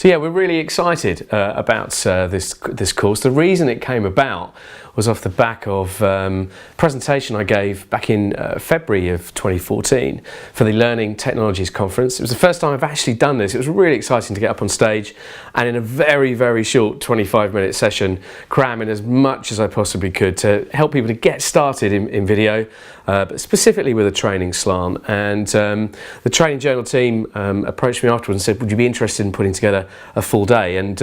So yeah, we're really excited about this course. The reason it came about was off the back of a presentation I gave back in February of 2014 for the Learning Technologies Conference. It was the first time I've actually done this. It was really exciting to get up on stage and in a very, very short 25-minute session cram in as much as I possibly could to help people to get started in video, but specifically with a training slant. And the Training Journal team approached me afterwards and said, would you be interested in putting together a full day? And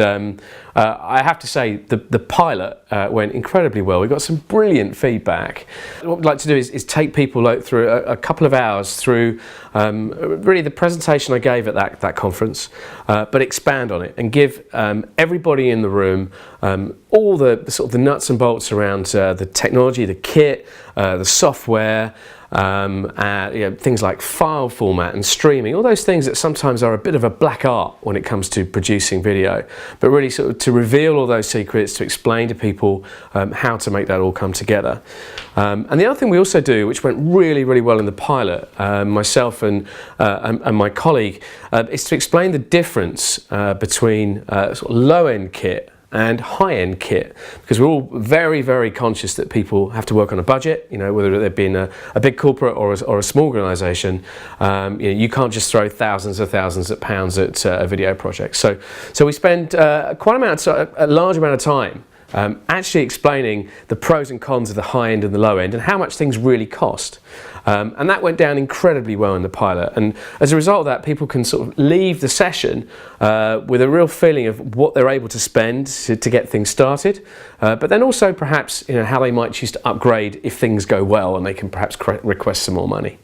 I have to say the pilot went incredibly well. We got some brilliant feedback. What we'd like to do is take people through a couple of hours through really the presentation I gave at that conference, but expand on it and give everybody in the room all the sort of the nuts and bolts around the technology, the kit, the software, things like file format and streaming, all those things that sometimes are a bit of a black art when it comes to producing video, but really sort of to reveal all those secrets, to explain to people how to make that all come together. And the other thing we also do, which went really, really well in the pilot, myself and my colleague, is to explain the difference between sort of low-end kit and high-end kit, because we're all very, very conscious that people have to work on a budget, whether they're being a big corporate or a small organisation. You can't just throw thousands of pounds at a video project. So we spend a large amount of time actually explaining the pros and cons of the high end and the low end and how much things really cost. And that went down incredibly well in the pilot, and as a result of that, people can sort of leave the session with a real feeling of what they're able to spend to get things started, but then also perhaps how they might choose to upgrade if things go well and they can perhaps request some more money.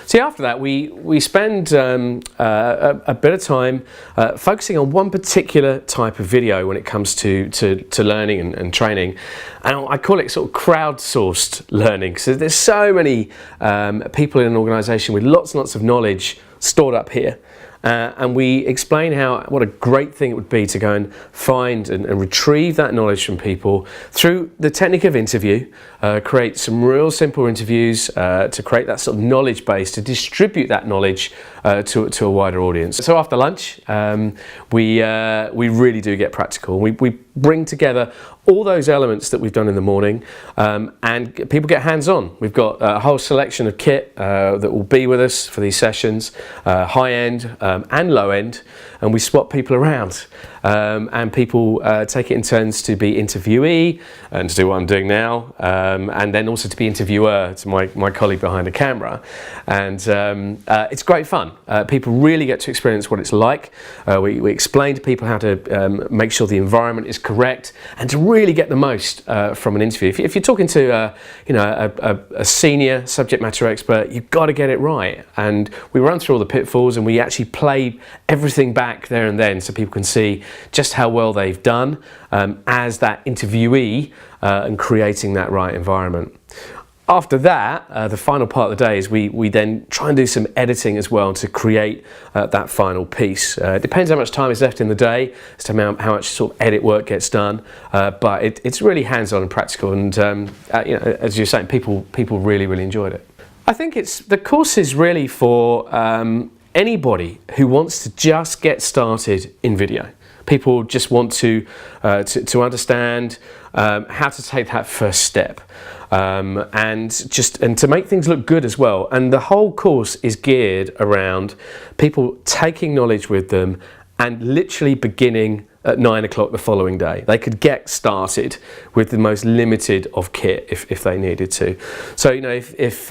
See, after that, we spend a bit of time focusing on one particular type of video when it comes to learning and training, and I call it sort of crowdsourced learning. So there's so many people in an organisation with lots and lots of knowledge stored up here. And we explain what a great thing it would be to go and find and retrieve that knowledge from people through the technique of interview, create some real simple interviews to create that sort of knowledge base, to distribute that knowledge to a wider audience. So after lunch, we really do get practical. We bring together all those elements that we've done in the morning, and people get hands-on. We've got a whole selection of kit that will be with us for these sessions, high-end and low-end, and we swap people around. And people take it in turns to be interviewee and to do what I'm doing now, and then also to be interviewer, to my colleague behind the camera. And it's great fun. People really get to experience what it's like. We explain to people how to make sure the environment is correct and to really get the most from an interview. If you're talking to a senior subject matter expert, you've got to get it right. And we run through all the pitfalls and we actually play everything back there and then so people can see just how well they've done as that interviewee and creating that right environment. After that, the final part of the day is we then try and do some editing as well to create that final piece. It depends how much time is left in the day as to how much sort of edit work gets done, but it's really hands-on and practical, and as you're saying, people really, really enjoyed it. I think the course is really for anybody who wants to just get started in video. People just want to understand how to take that first step, and to make things look good as well. And the whole course is geared around people taking knowledge with them and literally beginning at 9 o'clock the following day. They could get started with the most limited of kit if they needed to. So if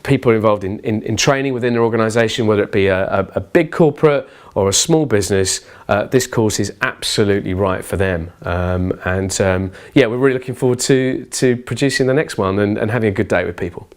people are involved in training within their organisation, whether it be a big corporate or a small business, this course is absolutely right for them. We're really looking forward to producing the next one and having a good day with people.